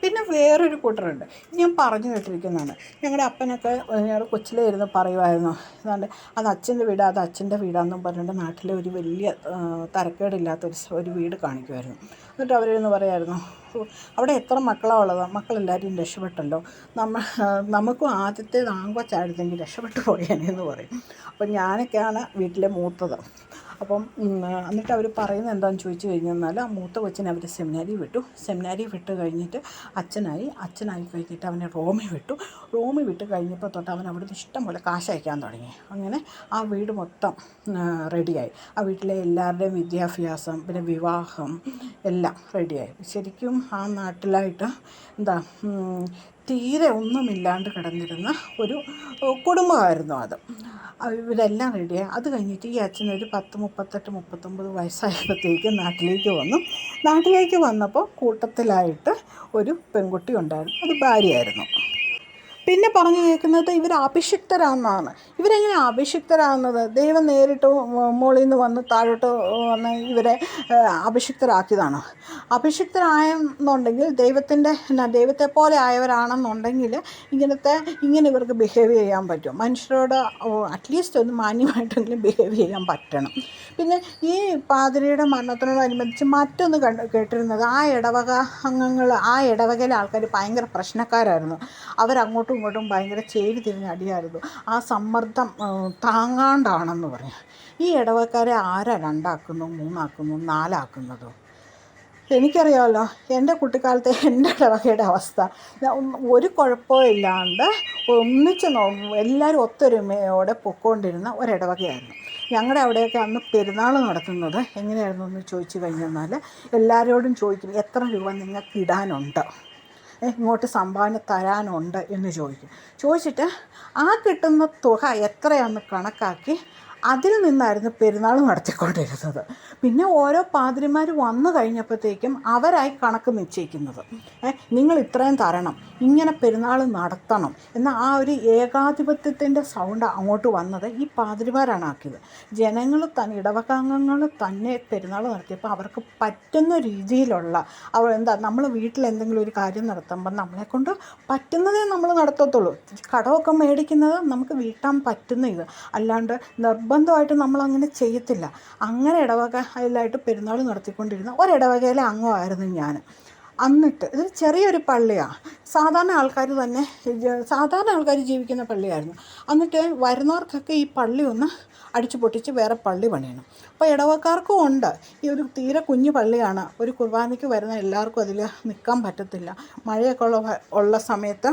A: പിന്നെ വേറൊരു കൂട്ടരുണ്ട്, ഞാൻ പറഞ്ഞു കേട്ടിരിക്കുന്നതാണ്. ഞങ്ങളുടെ അപ്പനൊക്കെ ഞങ്ങളുടെ കൊച്ചിലേ ഇരുന്ന് പറയുമായിരുന്നു, അതുകൊണ്ട് അത് അച്ഛൻ്റെ വീടാണെന്നും പറഞ്ഞിട്ട് നാട്ടിലെ ഒരു വലിയ തരക്കേടില്ലാത്ത ഒരു വീട് കാണിക്കുമായിരുന്നു. എന്നിട്ട് അവരിന്ന് പറയുമായിരുന്നു, അവിടെ എത്ര മക്കളാണ് ഉള്ളത്, മക്കളെല്ലാവരും രക്ഷപ്പെട്ടല്ലോ, നമുക്കും ആദ്യത്തേത് ആൺകൊച്ചായിരുന്നെങ്കിൽ രക്ഷപ്പെട്ടു പോയേനെന്ന് പറയും. അപ്പം ഞാനൊക്കെയാണ് വീട്ടിലെ മൂത്തത്. അപ്പം എന്നിട്ട് അവർ പറയുന്നത് എന്താണെന്ന് ചോദിച്ചു കഴിഞ്ഞാൽ, ആ മൂത്ത കൊച്ചിനെ അവർ സെമിനാരി വിട്ട് കഴിഞ്ഞിട്ട് അച്ഛനായി കഴിഞ്ഞിട്ട് അവനെ റോമി വിട്ട് കഴിഞ്ഞപ്പോൾ തൊട്ട് അവൻ അവിടുന്ന് ഇഷ്ടം പോലെ കാശ് അയക്കാൻ തുടങ്ങി. അങ്ങനെ ആ വീട് മൊത്തം റെഡിയായി. ആ വീട്ടിലെ എല്ലാവരുടെയും വിദ്യാഭ്യാസം, പിന്നെ വിവാഹം എല്ലാം റെഡിയായി. ശരിക്കും ആ നാട്ടിലായിട്ട് തീരെ ഒന്നുമില്ലാണ്ട് കിടന്നിരുന്ന ഒരു കുടുംബമായിരുന്നു അത്. ഇവരെല്ലാം റെഡിയായി. അത് കഴിഞ്ഞിട്ട് ഈ അച്ഛനൊരു 38-39 വയസ്സായപ്പോഴത്തേക്കും നാട്ടിലേക്ക് വന്നപ്പോൾ കൂട്ടത്തിലായിട്ട് ഒരു പെൺകുട്ടി ഉണ്ടായിരുന്നു. അത് ഭാര്യയായിരുന്നു. പിന്നെ പറഞ്ഞു കേൾക്കുന്നത് ഇവർ അഭിഷിക്തരാണെന്നാണ്. ഇവരെങ്ങനെ അഭിഷിക്തരാകുന്നത്? ദൈവം നേരിട്ട് മുകളിൽ നിന്ന് വന്ന് താഴോട്ട് വന്ന് ഇവരെ അഭിഷിക്തരാക്കിയതാണോ? അഭിഷിക്തരായെന്നുണ്ടെങ്കിൽ ദൈവത്തെ പോലെ ആയവരാണെന്നുണ്ടെങ്കിൽ ഇങ്ങനെ ഇവർക്ക് ബിഹേവ് ചെയ്യാൻ പറ്റും. മനുഷ്യരോട് അറ്റ്ലീസ്റ്റ് ഒന്ന് മാന്യമായിട്ടെങ്കിലും ബിഹേവ് ചെയ്യാൻ പറ്റണം. പിന്നെ ഈ പാതിരിയുടെ മരണത്തിനോടനുബന്ധിച്ച് മറ്റൊന്ന് കേട്ടിരുന്നത്, ആ ഇടവകയിലെ ആൾക്കാർ ഭയങ്കര പ്രശ്നക്കാരായിരുന്നു. അവരങ്ങോട്ടും ഇങ്ങോട്ടും ഭയങ്കര ചേരി തിരിഞ്ഞ് അടിയായിരുന്നു. ആ സമ്മർദ്ദം താങ്ങാണ്ടാണെന്ന് പറയാം. ഈ ഇടവക്കാരെ ആരാ 2 ആക്കുന്നു, 3 ആക്കുന്നു, 4 ആക്കുന്നത്? എനിക്കറിയാമല്ലോ, എൻ്റെ കുട്ടിക്കാലത്തെ എൻ്റെ ഇടവകയുടെ അവസ്ഥ. ഒരു കുഴപ്പവും ഇല്ലാണ്ട് ഒന്നിച്ച് എല്ലാവരും ഒത്തൊരുമയോടെ പൊയ്ക്കൊണ്ടിരുന്ന ഒരിടവകയായിരുന്നു. ഞങ്ങളുടെ അവിടെയൊക്കെ അന്ന് പെരുന്നാൾ നടത്തുന്നത് എങ്ങനെയായിരുന്നു എന്ന് ചോദിച്ചു കഴിഞ്ഞാൽ, എല്ലാവരോടും ചോദിക്കും എത്ര രൂപ നിങ്ങൾക്ക് ഇടാനുണ്ട്, ഇങ്ങോട്ട് സംഭാവന തരാനുണ്ട് എന്ന് ചോദിച്ചിട്ട് ആ കിട്ടുന്ന തുക എത്രയാണെന്ന് കണക്കാക്കി അതിൽ നിന്നായിരുന്നു പെരുന്നാൾ നടത്തിക്കൊണ്ടിരുന്നത്. പിന്നെ ഓരോ പാതിരിമാർ വന്നു കഴിഞ്ഞപ്പോഴത്തേക്കും അവരായി കണക്ക് നിശ്ചയിക്കുന്നത്. നിങ്ങൾ ഇത്രയും തരണം, ഇങ്ങനെ പെരുന്നാൾ നടത്തണം എന്ന ആ ഒരു ഏകാധിപത്യത്തിൻ്റെ സൗണ്ട് അങ്ങോട്ട് വന്നത് ഈ പാതിരിമാരാണ് ആക്കിയത്. ഇടവകാംഗങ്ങൾ തന്നെ പെരുന്നാൾ നടത്തിയപ്പോൾ അവർക്ക് പറ്റുന്ന രീതിയിലുള്ള നമ്മൾ വീട്ടിൽ എന്തെങ്കിലും ഒരു കാര്യം നടത്തുമ്പോൾ നമ്മളെക്കൊണ്ട് പറ്റുന്നതേ നമ്മൾ നടത്തത്തുള്ളൂ. കടമൊക്കെ മേടിക്കുന്നത് നമുക്ക് വീട്ടാൻ പറ്റുന്ന ഇത് അല്ലാണ്ട് നിർബന്ധമായിട്ട് നമ്മളങ്ങനെ ചെയ്യത്തില്ല. അങ്ങനെ ഇടവകയിലായിട്ട് പെരുന്നാൾ നടത്തിക്കൊണ്ടിരുന്ന ഒരിടവകയിലെ അംഗമായിരുന്നു ഞാൻ. എന്നിട്ട് ഇത് ചെറിയൊരു പള്ളിയാണ്, സാധാരണ ആൾക്കാർ ജീവിക്കുന്ന പള്ളിയായിരുന്നു. എന്നിട്ട് വരുന്നവർക്കൊക്കെ ഈ പള്ളി ഒന്ന് അടിച്ചു പൊട്ടിച്ച് വേറെ പള്ളി പണിയണം. അപ്പോൾ ഇടവക്കാർക്കും ഉണ്ട്, ഈ ഒരു തീരെ കുഞ്ഞു പള്ളിയാണ്, ഒരു കുർബാനയ്ക്ക് വരുന്ന എല്ലാവർക്കും അതിൽ നിൽക്കാൻ പറ്റത്തില്ല, മഴയൊക്കെ ഉള്ള സമയത്ത്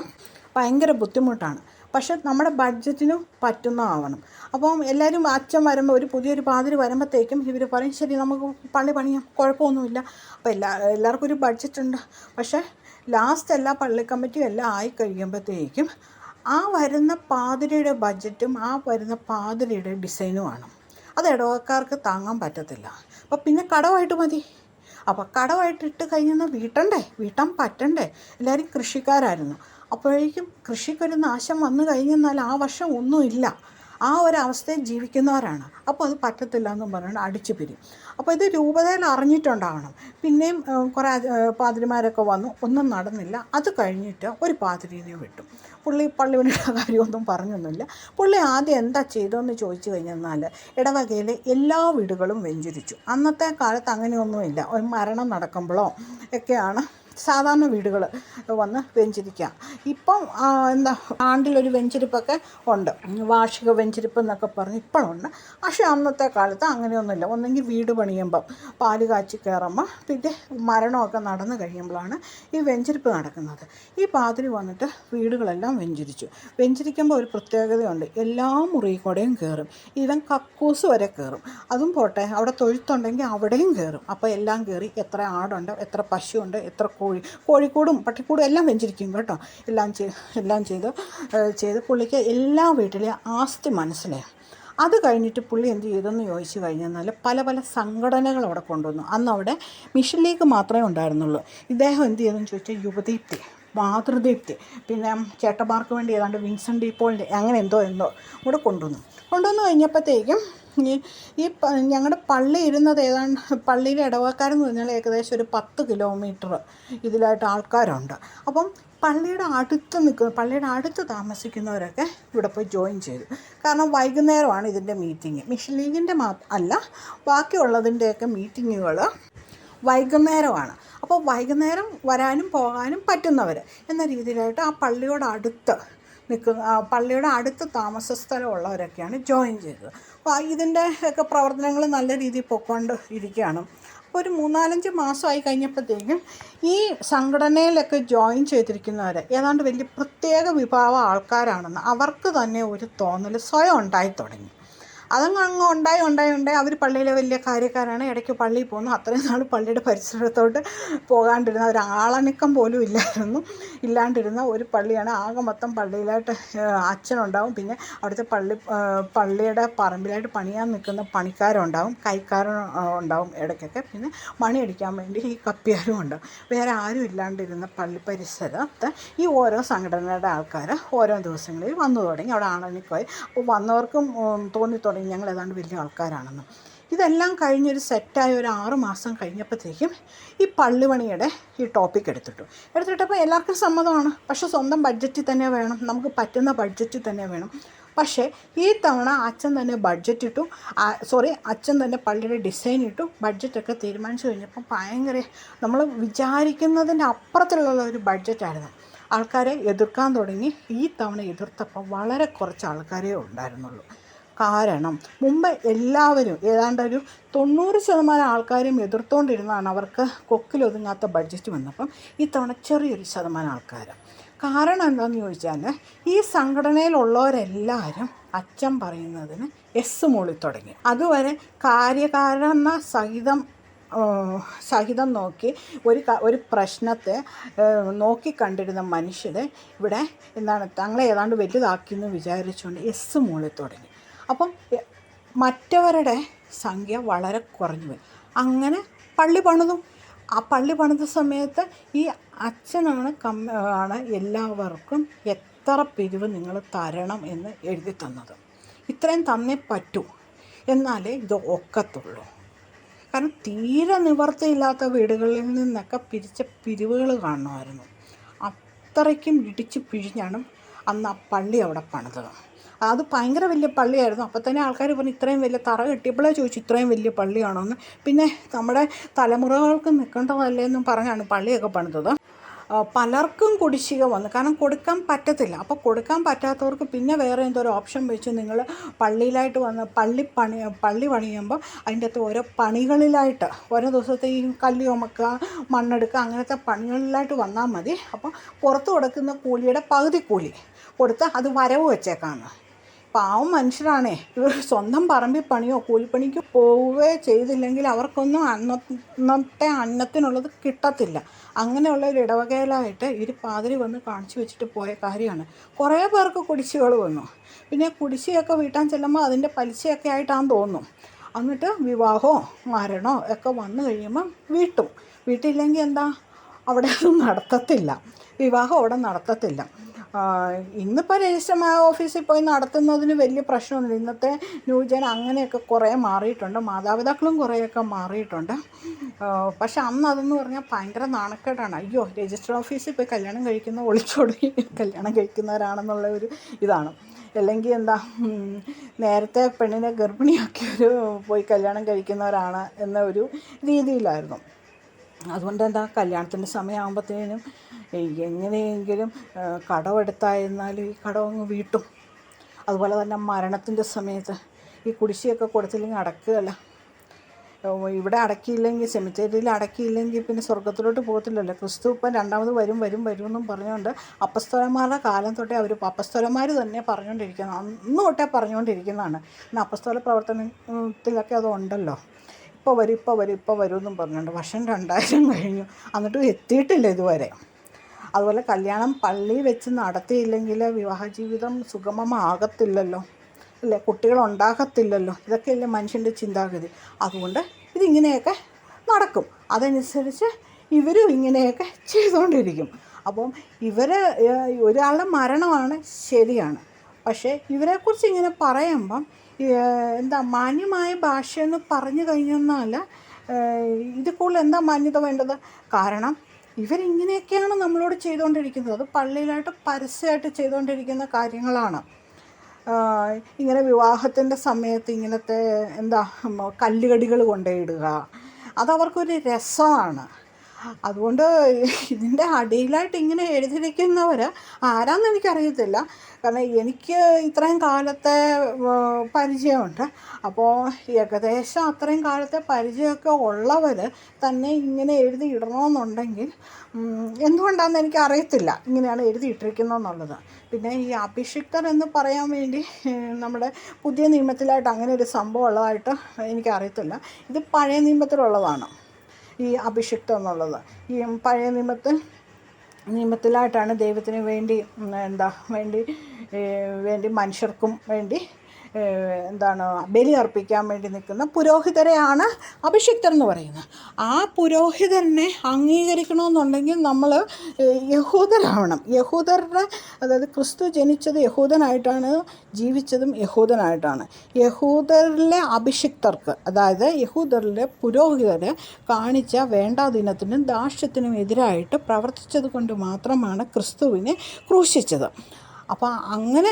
A: ഭയങ്കര ബുദ്ധിമുട്ടാണ്. പക്ഷെ നമ്മുടെ ബഡ്ജറ്റിന് പറ്റുന്നതാവണം. അപ്പം എല്ലാവരും അച്ഛൻ വരുമ്പോൾ, ഒരു പുതിയൊരു പാതിരി വരുമ്പോഴത്തേക്കും ഇവർ പറയും ശരി നമുക്ക് പള്ളി പണിയാം, കുഴപ്പമൊന്നുമില്ല. അപ്പോൾ എല്ലാവർക്കും ഒരു ബഡ്ജറ്റുണ്ട്. പക്ഷേ ലാസ്റ്റ് എല്ലാ പള്ളി കമ്മിറ്റിയും എല്ലാം ആയി കഴിയുമ്പോഴത്തേക്കും ആ വരുന്ന പാതിരിയുടെ ബഡ്ജറ്റും ആ വരുന്ന പാതിരിയുടെ ഡിസൈനുമാണ്. അത് ഇടവക്കാർക്ക് താങ്ങാൻ പറ്റത്തില്ല. അപ്പോൾ പിന്നെ കടമായിട്ട് മതി. അപ്പോൾ കടമായിട്ടിട്ട് കഴിഞ്ഞാൽ വീട്ടാൻ പറ്റണ്ടേ. എല്ലാവരും കൃഷിക്കാരായിരുന്നു. അപ്പോഴേക്കും കൃഷിക്കൊരു നാശം വന്നു കഴിഞ്ഞെന്നാൽ ആ വർഷം ഒന്നുമില്ല, ആ ഒരവസ്ഥയിൽ ജീവിക്കുന്നവരാണ്. അപ്പോൾ അത് പറ്റത്തില്ല എന്നും പറഞ്ഞുകൊണ്ട് അടിച്ചു പിരിയും. അപ്പോൾ ഇത് രൂപതയിൽ അറിഞ്ഞിട്ടുണ്ടാകണം. പിന്നെയും കുറേ പാതിരിമാരൊക്കെ വന്നു, ഒന്നും നടന്നില്ല. അത് കഴിഞ്ഞിട്ട് ഒരു പാതിരിനെ വിട്ടു. പുള്ളി പള്ളിപണിയുടെ കാര്യമൊന്നും പറഞ്ഞൊന്നുമില്ല. പുള്ളി ആദ്യം എന്താ ചെയ്തതെന്ന് ചോദിച്ചു കഴിഞ്ഞാൽ ഇടവകയിലെ എല്ലാ വീടുകളും വെഞ്ചരിച്ചു. അന്നത്തെ കാലത്ത് അങ്ങനെയൊന്നുമില്ല. ഒരു മരണം നടക്കുമ്പോഴോ ഒക്കെയാണ് സാധാരണ വീടുകൾ വന്ന് വെഞ്ചരിക്കുക. ഇപ്പം ആണ്ടിലൊരു വെഞ്ചരിപ്പൊക്കെ ഉണ്ട്, വാർഷിക വെഞ്ചരിപ്പ് എന്നൊക്കെ പറഞ്ഞ് ഇപ്പോഴുണ്ട്. പക്ഷേ അന്നത്തെ കാലത്ത് അങ്ങനെയൊന്നുമില്ല. ഒന്നെങ്കിൽ വീട് പണിയുമ്പം പാല് കാച്ചി കയറുമ്പോൾ പിന്നെ മരണമൊക്കെ നടന്നു കഴിയുമ്പോഴാണ് ഈ വെഞ്ചരിപ്പ് നടക്കുന്നത്. ഈ പാതിരി വന്നിട്ട് വീടുകളെല്ലാം വെഞ്ചരിക്കുമ്പോൾ ഒരു പ്രത്യേകതയുണ്ട്, എല്ലാ മുറിയിൽ കൂടെയും കയറും. ഈവൻ കക്കൂസ് വരെ കയറും. അതും പോട്ടെ, അവിടെ തൊഴുത്തുണ്ടെങ്കിൽ അവിടെയും കയറും. അപ്പോൾ എല്ലാം കയറി എത്ര ആടുണ്ട്, എത്ര പശുവുണ്ട്, എത്ര കോഴിക്കോടും പട്ടിക്കൂടും എല്ലാം വെഞ്ചരിക്കും കേട്ടോ. എല്ലാം ചെയ്ത് പുള്ളിക്ക് എല്ലാ വീട്ടിലെയും ആസ്തി മനസ്സിലായി. അത് കഴിഞ്ഞിട്ട് പുള്ളി എന്ത് ചെയ്തെന്ന് ചോദിച്ചു കഴിഞ്ഞാൽ പല സംഘടനകൾ അവിടെ കൊണ്ടുവന്നു. അന്ന് അവിടെ മിഷൻ ലീഗ് മാത്രമേ ഉണ്ടായിരുന്നുള്ളൂ. ഇദ്ദേഹം എന്ത് ചെയ്തെന്ന് ചോദിച്ചാൽ യുവദീപ്തി, മാതൃദീപ്തി, പിന്നെ ചേട്ടന്മാർക്ക് വേണ്ടി ഏതാണ്ട് വിൻസെൻ്റ് ഡി പോളിൻ്റെ അങ്ങനെ എന്തോ കൂടെ കൊണ്ടുവന്നു കഴിഞ്ഞപ്പോഴത്തേക്കും ഈ ഞങ്ങളുടെ പള്ളി ഇരുന്നത് ഏതാണ്ട്, പള്ളിയിലെ ഇടവക്കാരെന്ന് പറഞ്ഞാൽ ഏകദേശം ഒരു 10 കിലോമീറ്റർ ഇതിലായിട്ട് ആൾക്കാരുണ്ട്. അപ്പം പള്ളിയുടെ അടുത്ത് താമസിക്കുന്നവരൊക്കെ ഇവിടെ പോയി ജോയിൻ ചെയ്തു. കാരണം വൈകുന്നേരമാണ് ഇതിൻ്റെ മീറ്റിംഗ്. മിഷൻ ലീഗിൻ്റെ അല്ല, ബാക്കിയുള്ളതിൻ്റെയൊക്കെ മീറ്റിങ്ങുകൾ വൈകുന്നേരമാണ്. അപ്പോൾ വൈകുന്നേരം വരാനും പോകാനും പറ്റുന്നവർ എന്ന രീതിയിലായിട്ട് ആ പള്ളിയുടെ അടുത്ത് താമസ സ്ഥലമുള്ളവരൊക്കെയാണ് ജോയിൻ ചെയ്തത്. അപ്പോൾ ഇതിൻ്റെ ഒക്കെ പ്രവർത്തനങ്ങൾ നല്ല രീതിയിൽ പൊയ്ക്കൊണ്ട് ഇരിക്കുകയാണ്. അപ്പോൾ ഒരു 3-4 മാസമായി കഴിഞ്ഞപ്പോഴത്തേക്കും ഈ സംഘടനയിലൊക്കെ ജോയിൻ ചെയ്തിരിക്കുന്നവർ ഏതാണ്ട് വലിയ പ്രത്യേക വിഭാഗം ആൾക്കാരാണെന്ന് അവർക്ക് തന്നെ ഒരു തോന്നൽ സ്വയം ഉണ്ടായി തുടങ്ങി. അതങ്ങ് ഉണ്ടായി അവർ പള്ളിയിലെ വലിയ കാര്യക്കാരാണ്, ഇടയ്ക്ക് പള്ളിയിൽ പോകുന്നു. അത്രയും നാൾ പള്ളിയുടെ പരിസരത്തോട്ട് പോകാണ്ടിരുന്ന ഒരാളനക്കം പോലും ഇല്ലാണ്ടിരുന്ന ഒരു പള്ളിയാണ്. ആകെ മൊത്തം പള്ളിയിലായിട്ട് അച്ഛനുണ്ടാവും, പിന്നെ അവിടുത്തെ പള്ളിയുടെ പറമ്പിലായിട്ട് പണിയാൻ നിൽക്കുന്ന പണിക്കാരുണ്ടാവും, കൈക്കാരുണ്ടാവും ഇടയ്ക്കൊക്കെ, പിന്നെ മണിയടിക്കാൻ വേണ്ടി ഈ കപ്പിയാരും ഉണ്ടാവും. വേറെ ആരും ഇല്ലാണ്ടിരുന്ന പള്ളി പരിസരത്ത് ഈ ഓരോ സംഘടനയുടെ ആൾക്കാർ ഓരോ ദിവസങ്ങളിൽ വന്നു തുടങ്ങി. അവിടെ ആളനക്കമായി. അപ്പോൾ വന്നവർക്കും തോന്നി ഞങ്ങൾ ഏതാണ്ട് വലിയ ആൾക്കാരാണെന്ന്. ഇതെല്ലാം കഴിഞ്ഞൊരു സെറ്റായ ഒരു 6 മാസം കഴിഞ്ഞപ്പോഴത്തേക്കും ഈ പള്ളിപണിയുടെ ഈ ടോപ്പിക് എടുത്തിട്ടപ്പോൾ എല്ലാവർക്കും സമ്മതമാണ്. പക്ഷേ സ്വന്തം ബഡ്ജറ്റിൽ തന്നെ വേണം, നമുക്ക് പറ്റുന്ന ബഡ്ജറ്റിൽ തന്നെ വേണം. പക്ഷേ ഈ തവണ അച്ഛൻ തന്നെ പള്ളിയുടെ ഡിസൈൻ ഇട്ടു, ബഡ്ജറ്റൊക്കെ തീരുമാനിച്ചു കഴിഞ്ഞപ്പോൾ ഭയങ്കര നമ്മൾ വിചാരിക്കുന്നതിൻ്റെ അപ്പുറത്തുള്ള ഒരു ബഡ്ജറ്റായിരുന്നു. ആൾക്കാരെ എതിർക്കാൻ തുടങ്ങി. ഈ തവണ എതിർത്തപ്പോൾ വളരെ കുറച്ച് ആൾക്കാരേ ഉണ്ടായിരുന്നുള്ളൂ. കാരണം മുമ്പ് എല്ലാവരും ഏതാണ്ട് ഒരു 90% ആൾക്കാരും എതിർത്തുകൊണ്ടിരുന്നതാണ്. അവർക്ക് കൊക്കിലൊതുങ്ങാത്ത ബഡ്ജറ്റ് വന്നപ്പം ഈ തവണ ചെറിയൊരു ശതമാനം ആൾക്കാർ. കാരണം എന്താണെന്ന് ചോദിച്ചാൽ ഈ സംഘടനയിലുള്ളവരെല്ലാവരും അച്ഛൻ പറയുന്നതിന് മൂളി തുടങ്ങി. അതുവരെ കാര്യകാരണ സഹിതം നോക്കി ഒരു പ്രശ്നത്തെ നോക്കിക്കണ്ടിരുന്ന മനുഷ്യരെ ഇവിടെ തങ്ങളെ ഏതാണ്ട് വലുതാക്കിയെന്ന് വിചാരിച്ചുകൊണ്ട് മൂളി തുടങ്ങി. അപ്പം മറ്റവരുടെ സംഖ്യ വളരെ കുറഞ്ഞു പോയി. അങ്ങനെ പള്ളി പണിതു. ആ പള്ളി പണിത സമയത്ത് ഈ അച്ഛനാണ് എല്ലാവർക്കും എത്ര പിരിവ് നിങ്ങൾ തരണം എന്ന് എഴുതി തന്നത്. ഇത്രയും തന്നേ പറ്റൂ, എന്നാലേ ഇത് ഒക്കത്തുള്ളൂ. കാരണം തീരെ നിവർത്തിയില്ലാത്ത വീടുകളിൽ നിന്നൊക്കെ പിരിച്ച പിരിവുകൾ കാണുമായിരുന്നു. അത്രയ്ക്കും ഇടിച്ച് പിഴിഞ്ഞാണ് അന്ന് ആ പള്ളി അവിടെ പണിതത്. അത് ഭയങ്കര വലിയ പള്ളിയായിരുന്നു. അപ്പോൾ തന്നെ ആൾക്കാർ പറഞ്ഞു ഇത്രയും വലിയ തറ കെട്ടിയപ്പോഴേ ചോദിച്ചു ഇത്രയും വലിയ പള്ളിയാണോ എന്ന്. പിന്നെ നമ്മുടെ തലമുറകൾക്ക് നിൽക്കേണ്ടതല്ലേ എന്നും പറഞ്ഞാണ് പള്ളിയൊക്കെ പണിതത്. പലർക്കും കുടിശ്ശിക വന്നു, കാരണം കൊടുക്കാൻ പറ്റത്തില്ല. അപ്പോൾ കൊടുക്കാൻ പറ്റാത്തവർക്ക് പിന്നെ വേറെ എന്തോ ഒരു ഓപ്ഷൻ വെച്ച് നിങ്ങൾ പള്ളിയിലായിട്ട് വന്ന് പള്ളി പണിയുമ്പോൾ അതിൻ്റെ അകത്ത് ഓരോ പണികളിലായിട്ട് ഓരോ ദിവസത്തെ ഈ കല്ല് ചുമക്കുക, മണ്ണെടുക്കുക, അങ്ങനത്തെ പണികളിലായിട്ട് വന്നാൽ മതി. അപ്പോൾ പുറത്ത് കൊടുക്കുന്ന കൂലിയുടെ പകുതി കൂലി കൊടുത്ത് അത് വരവ് വെച്ചേക്കാണ്. പാവം മനുഷ്യരാണേ, ഇവർ സ്വന്തം പറമ്പിൽ പണിയോ കൂലിപ്പണിക്ക് പോവുകയോ ചെയ്തില്ലെങ്കിൽ അവർക്കൊന്നും അന്നത്തെ അന്നത്തിനുള്ളത് കിട്ടത്തില്ല. അങ്ങനെയുള്ള ഒരു ഇടവകയിലായിട്ട് ഒരു പാതിരി വന്ന് കാണിച്ചു വെച്ചിട്ട് പോയ കാര്യമാണ്. കുറേ പേർക്ക് കുടിശ്ശികൾ വന്നു. പിന്നെ കുടിശ്ശിയൊക്കെ വീട്ടാൻ ചെല്ലുമ്പോൾ അതിൻ്റെ പലിശയൊക്കെ ആയിട്ടാണെന്ന് തോന്നും. എന്നിട്ട് വിവാഹമോ മരണമോ ഒക്കെ വന്നു കഴിയുമ്പം വീട്ടില്ലെങ്കിൽ എന്താ, അവിടെ ഒന്നും നടത്തത്തില്ല, വിവാഹം അവിടെ നടത്തത്തില്ല. ഇന്നിപ്പോൾ രജിസ്റ്റർ ഓഫീസിൽ പോയി നടത്തുന്നതിന് വലിയ പ്രശ്നമൊന്നുമില്ല. ഇന്നത്തെ ന്യൂജൻ അങ്ങനെയൊക്കെ കുറേ മാറിയിട്ടുണ്ട്, മാതാപിതാക്കളും കുറേയൊക്കെ മാറിയിട്ടുണ്ട്. പക്ഷെ അന്ന് അതെന്ന് പറഞ്ഞാൽ ഭയങ്കര നാണക്കേടാണ്. അയ്യോ, രജിസ്റ്റർ ഓഫീസിൽ പോയി കല്യാണം കഴിക്കുന്ന ഒളിച്ചോടി കല്യാണം കഴിക്കുന്നവരാണെന്നുള്ള ഒരു ഇതാണ്. അല്ലെങ്കിൽ എന്താ, നേരത്തെ പെണ്ണിനെ ഗർഭിണിയാക്കിയൊരു പോയി കല്യാണം കഴിക്കുന്നവരാണ് എന്ന ഒരു രീതിയിലായിരുന്നു. അതുകൊണ്ട് എന്താ, കല്യാണത്തിൻ്റെ സമയമാകുമ്പോഴത്തേനും എങ്ങനെയെങ്കിലും കടമെടുത്തായിരുന്നാലും ഈ കടമങ്ങ് വീട്ടും. അതുപോലെ തന്നെ മരണത്തിൻ്റെ സമയത്ത് ഈ കുടിശ്ശിയൊക്കെ കൊടുത്തില്ലെങ്കിൽ അടക്കുകയല്ല. ഇവിടെ അടക്കിയില്ലെങ്കിൽ, സെമിത്തേരിയിൽ അടക്കിയില്ലെങ്കിൽ പിന്നെ സ്വർഗത്തിലോട്ട് പോകത്തില്ലല്ലോ. ക്രിസ്തു ഇപ്പം രണ്ടാമത് വരും എന്നും പറഞ്ഞുകൊണ്ട് അപ്പസ്തോലന്മാരുടെ കാലം തൊട്ടേ അപ്പസ്തോലന്മാർ തന്നെ പറഞ്ഞുകൊണ്ടിരിക്കുന്നത്, അന്ന് തൊട്ടേ പറഞ്ഞുകൊണ്ടിരിക്കുന്നതാണ്. പിന്നെ അപ്പസ്തോല പ്രവർത്തനത്തിലൊക്കെ അതുണ്ടല്ലോ, ഇപ്പോൾ വരും എന്നും പറഞ്ഞുകൊണ്ട്. വർഷം 2000 കഴിഞ്ഞു, എന്നിട്ടും എത്തിയിട്ടില്ല ഇതുവരെ. അതുപോലെ കല്യാണം പള്ളി വെച്ച് നടത്തിയില്ലെങ്കിൽ വിവാഹ ജീവിതം സുഗമമാകത്തില്ലല്ലോ, അല്ലേ, കുട്ടികളുണ്ടാകത്തില്ലല്ലോ. ഇതൊക്കെയല്ലേ മനുഷ്യൻ്റെ ചിന്താഗതി. അതുകൊണ്ട് ഇതിങ്ങനെയൊക്കെ നടക്കും, അതനുസരിച്ച് ഇവരും ഇങ്ങനെയൊക്കെ ചെയ്തുകൊണ്ടിരിക്കും. അപ്പം ഒരാളുടെ മരണമാണ്, ശരിയാണ്. പക്ഷേ ഇവരെക്കുറിച്ച് ഇങ്ങനെ പറയുമ്പം എന്താ, മാന്യമായ ഭാഷയെന്ന് പറഞ്ഞു കഴിഞ്ഞെന്നാൽ ഇത് കൂടുതൽ എന്താ മാന്യത വേണ്ടത്? കാരണം ഇവരിങ്ങനെയൊക്കെയാണ് നമ്മളോട് ചെയ്തുകൊണ്ടിരിക്കുന്നത്. അത് പള്ളിയിലായിട്ട് പരസ്യമായിട്ട് ചെയ്തുകൊണ്ടിരിക്കുന്ന കാര്യങ്ങളാണ്. ഇങ്ങനെ വിവാഹത്തിൻ്റെ സമയത്ത് ഇങ്ങനത്തെ എന്താ കല്ലുകടികൾ കൊണ്ടുപോയിടുക, അതവർക്കൊരു രസമാണ്. അതുകൊണ്ട് ഇതിൻ്റെ അടിയിലായിട്ട് ഇങ്ങനെ എഴുതിയിരിക്കുന്നവർ ആരാന്ന് എനിക്കറിയത്തില്ല. കാരണം എനിക്ക് ഇത്രയും കാലത്തെ പരിചയമുണ്ട്. അപ്പോൾ ഏകദേശം അത്രയും കാലത്തെ പരിചയമൊക്കെ ഉള്ളവർ തന്നെ ഇങ്ങനെ എഴുതി ഇടണമെന്നുണ്ടെങ്കിൽ എന്തുകൊണ്ടാണെന്ന് എനിക്കറിയത്തില്ല ഇങ്ങനെയാണ് എഴുതിയിട്ടിരിക്കുന്നതെന്നുള്ളത്. പിന്നെ ഈ അഭിഷിക്തർ എന്ന് പറയാൻ വേണ്ടി നമ്മുടെ പുതിയ നിയമത്തിലായിട്ട് അങ്ങനെ ഒരു സംഭവം ഉള്ളതായിട്ട് എനിക്കറിയത്തില്ല. ഇത് പഴയ നിയമത്തിലുള്ളതാണ് ഈ അഭിഷിക്തം എന്നുള്ളത്. ഈ പഴയ നിയമത്തിലായിട്ടാണ് ദൈവത്തിന് വേണ്ടി വേണ്ടി മനുഷ്യർക്കും വേണ്ടി ബലി അർപ്പിക്കാൻ വേണ്ടി നിൽക്കുന്ന പുരോഹിതരെയാണ് അഭിഷിക്തർ എന്ന് പറയുന്നത്. ആ പുരോഹിതനെ അംഗീകരിക്കണമെന്നുണ്ടെങ്കിൽ നമ്മൾ യഹൂദരാവണം. അതായത് ക്രിസ്തു ജനിച്ചത് യഹൂദനായിട്ടാണ്, ജീവിച്ചതും യഹൂദനായിട്ടാണ്. യഹൂദരിലെ അഭിഷിക്തർക്ക്, അതായത് യഹൂദരിലെ പുരോഹിതർ കാണിച്ച വേണ്ടാദിനത്തിനും ദാഷ്ട്യത്തിനും എതിരായിട്ട് പ്രവർത്തിച്ചത് കൊണ്ട് മാത്രമാണ് ക്രിസ്തുവിനെ ക്രൂശിച്ചത്. അപ്പോൾ അങ്ങനെ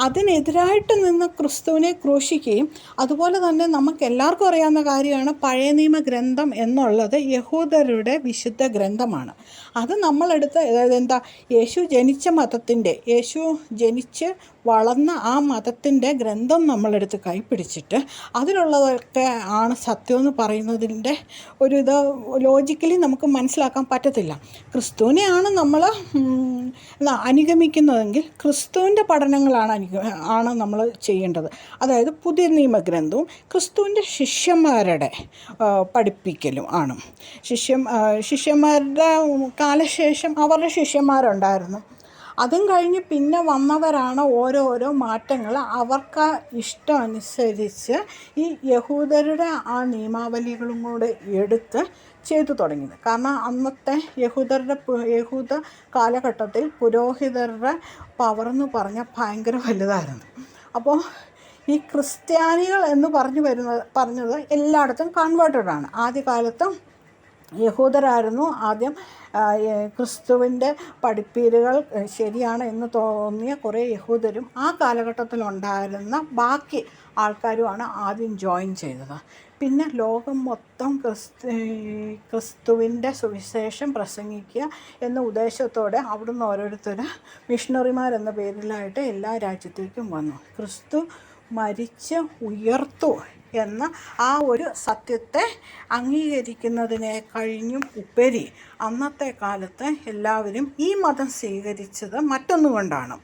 A: അതിനെതിരായിട്ട് നിന്ന് ക്രിസ്തുവിനെ ക്രൂശിക്കുകയും, അതുപോലെ തന്നെ നമുക്ക് എല്ലാവർക്കും അറിയാവുന്ന കാര്യമാണ് പഴയ നിയമ ഗ്രന്ഥം എന്നുള്ളത് യഹൂദരുടെ വിശുദ്ധ ഗ്രന്ഥമാണ്. അത് നമ്മളെടുത്ത്, അതായത് യേശു ജനിച്ച് വളർന്ന ആ മതത്തിൻ്റെ ഗ്രന്ഥം നമ്മളെടുത്ത് കൈപ്പിടിച്ചിട്ട് അതിലുള്ളതൊക്കെ ആണ് സത്യമെന്ന് പറയുന്നതിൻ്റെ ഇത് ലോജിക്കലി നമുക്ക് മനസ്സിലാക്കാൻ പറ്റത്തില്ല. ക്രിസ്തുവിനെയാണ് നമ്മൾ അനുഗമിക്കുന്നതെങ്കിൽ ക്രിസ്തുവിൻ്റെ പഠനങ്ങളാണ് നമ്മൾ ചെയ്യേണ്ടത്. അതായത് പുതിയ നിയമഗ്രന്ഥവും ക്രിസ്തുവിൻ്റെ ശിഷ്യന്മാരുടെ പഠിപ്പിക്കലും ആണ്. ശിഷ്യന്മാരുടെ കാലശേഷം അവരുടെ ശിഷ്യന്മാരുണ്ടായിരുന്നു. അതും കഴിഞ്ഞ് പിന്നെ വന്നവരാണ് ഓരോരോ മാറ്റങ്ങൾ അവർക്ക് ഇഷ്ടമനുസരിച്ച് ഈ യഹൂദരുടെ ആ നിയമാവലികളും കൂടെ എടുത്ത് ചെയ്തു തുടങ്ങിയത്. കാരണം അന്നത്തെ യഹൂദ കാലഘട്ടത്തിൽ പുരോഹിതരുടെ പവറെന്ന് പറഞ്ഞാൽ ഭയങ്കര വലുതായിരുന്നു. അപ്പോൾ ഈ ക്രിസ്ത്യാനികൾ എന്ന് പറഞ്ഞത് എല്ലായിടത്തും കൺവേർട്ടഡാണ്. ആദ്യകാലത്തും യഹൂദരായിരുന്നു ആദ്യം ക്രിസ്തുവിൻ്റെ പഠിപ്പീരുകൾ ശരിയാണ് എന്ന് തോന്നിയ കുറേ യഹൂദരും ആ കാലഘട്ടത്തിലുണ്ടായിരുന്ന ബാക്കി ആൾക്കാരുമാണ് ആദ്യം ജോയിൻ ചെയ്തത്. പിന്നെ ലോകം മൊത്തം ക്രിസ്തുവിൻ്റെ സുവിശേഷം പ്രസംഗിക്കുക എന്ന ഉദ്ദേശത്തോടെ അവിടുന്ന് ഓരോരുത്തർ മിഷണറിമാരെന്ന പേരിലായിട്ട് എല്ലാ രാജ്യത്തേക്കും വന്നു. ക്രിസ്തു മരിച്ച് ഉയർത്തു എന്ന ആ ഒരു സത്യത്തെ അംഗീകരിക്കുന്നതിനെ കഴിഞ്ഞും ഉപരി അന്നത്തെ കാലത്ത് എല്ലാവരും ഈ മതം സ്വീകരിച്ചത് മറ്റൊന്നുകൊണ്ടാണ്.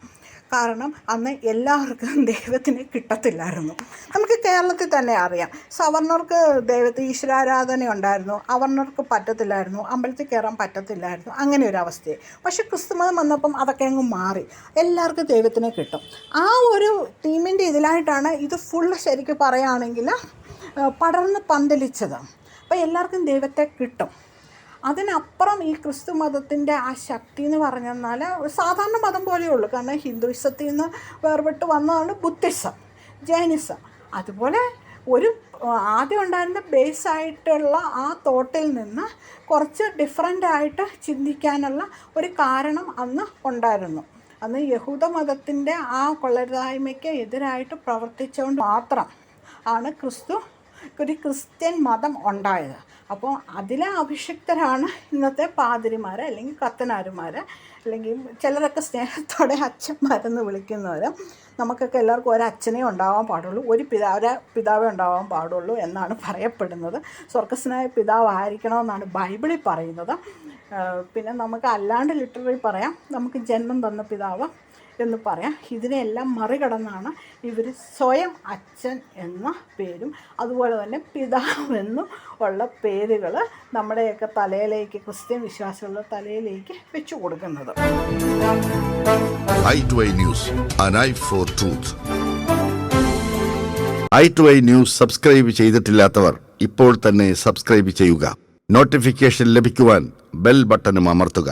A: കാരണം അന്ന് എല്ലാവർക്കും ദൈവത്തിനെ കിട്ടത്തില്ലായിരുന്നു. നമുക്ക് കേരളത്തിൽ തന്നെ അറിയാം, സവർണർക്ക് ഈശ്വരാരാധന ഉണ്ടായിരുന്നു, അവർണർക്ക് പറ്റത്തില്ലായിരുന്നു, അമ്പലത്തിൽ കയറാൻ പറ്റത്തില്ലായിരുന്നു, അങ്ങനെ ഒരു അവസ്ഥയെ. പക്ഷെ ക്രിസ്തുമതം വന്നപ്പം അതൊക്കെ അങ്ങ് മാറി, എല്ലാവർക്കും ദൈവത്തിനെ കിട്ടും. ആ ഒരു ടീമിൻ്റെ ഇതിലായിട്ടാണ് ഇത് ഫുള്ള് ശരിക്കും പറയുകയാണെങ്കിൽ പടർന്ന് പന്തലിച്ചത്. അപ്പോൾ എല്ലാവർക്കും ദൈവത്തെ കിട്ടും. അതിനപ്പുറം ഈ ക്രിസ്തു മതത്തിൻ്റെ ആ ശക്തി എന്ന് പറഞ്ഞെന്നാൽ സാധാരണ മതം പോലെയുള്ളൂ. കാരണം ഹിന്ദുയിസത്തിൽ നിന്ന് വേർപെട്ട് വന്നതാണ് ബുദ്ധിസം, ജൈനിസം. അതുപോലെ ഒരു ആദ്യം ഉണ്ടായിരുന്ന ബേസായിട്ടുള്ള ആ തോട്ടിൽ നിന്ന് കുറച്ച് ഡിഫറൻ്റായിട്ട് ചിന്തിക്കാനുള്ള ഒരു കാരണം അന്ന് ഉണ്ടായിരുന്നു. അന്ന് യഹൂദ മതത്തിൻ്റെ ആ കൊള്ളരുതായ്മയ്ക്ക് എതിരായിട്ട് പ്രവർത്തിച്ചുകൊണ്ട് മാത്രം ആണ് ഒരു ക്രിസ്ത്യൻ മതം ഉണ്ടായത്. അപ്പോൾ അതിലെ അഭിഷിക്തരാണ് ഇന്നത്തെ പാതിരിമാർ അല്ലെങ്കിൽ കത്തനാരുമാർ, അല്ലെങ്കിൽ ചിലരൊക്കെ സ്നേഹത്തോടെ അച്ഛന്മാരെന്ന് വിളിക്കുന്നവർ. നമുക്കൊക്കെ എല്ലാവർക്കും ഒരച്ഛനേ ഉണ്ടാവാൻ പാടുള്ളൂ, ഒരു പിതാവേ ഉണ്ടാവാൻ പാടുള്ളൂ എന്നാണ് പറയപ്പെടുന്നത്. സ്വർഗസ്വനായ പിതാവായിരിക്കണമെന്നാണ് ബൈബിളിൽ പറയുന്നത്. പിന്നെ നമുക്ക് അല്ലാണ്ട് ലിറ്റററി പറയാം, നമുക്ക് ജന്മം തന്ന പിതാവ് എന്ന് പറയാം. ഇതിനെല്ലാം മറികടന്നാണ് ഇവർ സ്വയം അച്ഛൻ എന്ന പേരും അതുപോലെ തന്നെ പിതാവെന്നും ഉള്ള പേരുകൾ നമ്മുടെയൊക്കെ തലയിലേക്ക്, ക്രിസ്ത്യൻ വിശ്വാസികളുടെ തലയിലേക്ക് വെച്ചു കൊടുക്കുന്നത്.
B: i2i News, an eye for truth. i2i News subscribe ചെയ്തിട്ടില്ലാത്തവർ ഇപ്പോൾ തന്നെ സബ്സ്ക്രൈബ് ചെയ്യുക. നോട്ടിഫിക്കേഷൻ ലഭിക്കുവാൻ ബെൽ ബട്ടണും അമർത്തുക.